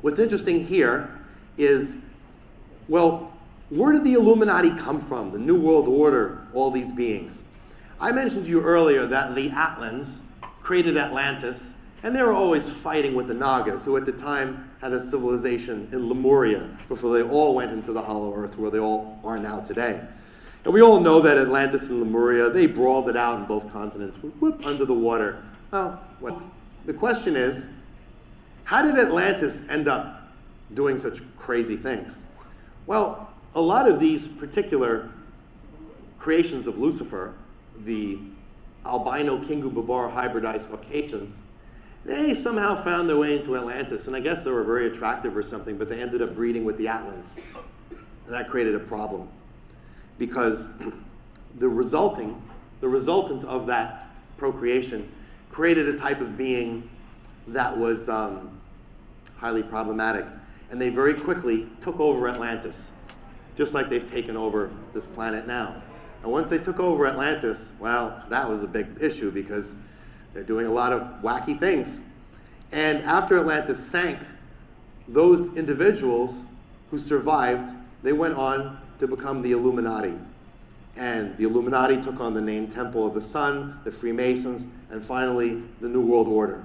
what's interesting here is, well, where did the Illuminati come from? The New World Order, all these beings. I mentioned to you earlier that the Atlans created Atlantis, and they were always fighting with the Nagas, who at the time had a civilization in Lemuria before they all went into the Hollow Earth, where they all are now today. And we all know that Atlantis and Lemuria, they brawled it out in both continents, whoop, under the water. Well, the question is, how did Atlantis end up doing such crazy things? Well, a lot of these particular creations of Lucifer, the albino Kingu-Babar hybridized Caucasians, they somehow found their way into Atlantis, and I guess they were very attractive or something, but they ended up breeding with the Atlans. And that created a problem, because the resultant of that procreation created a type of being that was highly problematic. And they very quickly took over Atlantis, just like they've taken over this planet now. And once they took over Atlantis, well, that was a big issue, because they're doing a lot of wacky things. And after Atlantis sank, those individuals who survived, they went on to become the Illuminati. And the Illuminati took on the name Temple of the Sun, the Freemasons, and finally the New World Order.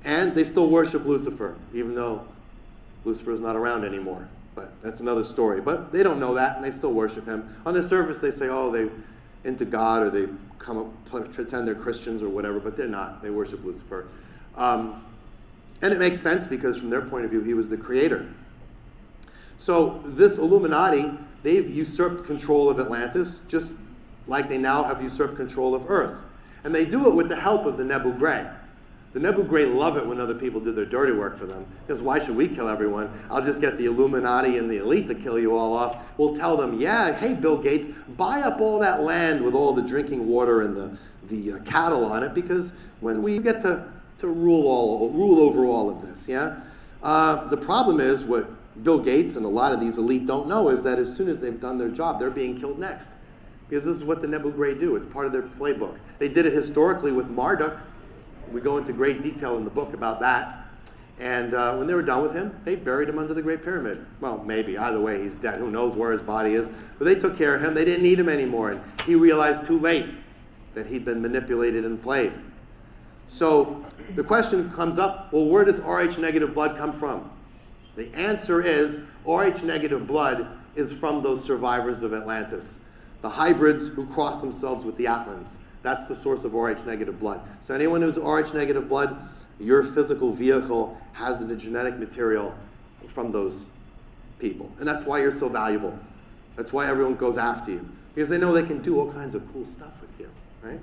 And they still worship Lucifer, even though Lucifer is not around anymore. But that's another story. But they don't know that, and they still worship him. On the surface, they say, oh, they're into God, or they come up, pretend they're Christians or whatever, but they're not. They worship Lucifer. And it makes sense, because from their point of view, he was the creator. So this Illuminati, they've usurped control of Atlantis, just like they now have usurped control of Earth. And they do it with the help of the Nebu Gray. The Nebu Gray love it when other people do their dirty work for them, because why should we kill everyone? I'll just get the Illuminati and the elite to kill you all off. We'll tell them, yeah, hey, Bill Gates, buy up all that land with all the drinking water and the cattle on it, because when we get to rule over all of this, yeah? The problem is, what Bill Gates and a lot of these elite don't know is that as soon as they've done their job, they're being killed next. Because this is what the Nebu Gray do. It's part of their playbook. They did it historically with Marduk. We go into great detail in the book about that. And when they were done with him, they buried him under the Great Pyramid. Well, maybe. Either way, he's dead. Who knows where his body is? But they took care of him. They didn't need him anymore. And he realized too late that he'd been manipulated and played. So the question comes up, well, where does Rh negative blood come from? The answer is Rh negative blood is from those survivors of Atlantis, the hybrids who cross themselves with the Atlans. That's the source of Rh negative blood. So anyone who's Rh negative blood, your physical vehicle has the genetic material from those people. And that's why you're so valuable. That's why everyone goes after you, because they know they can do all kinds of cool stuff with you, right?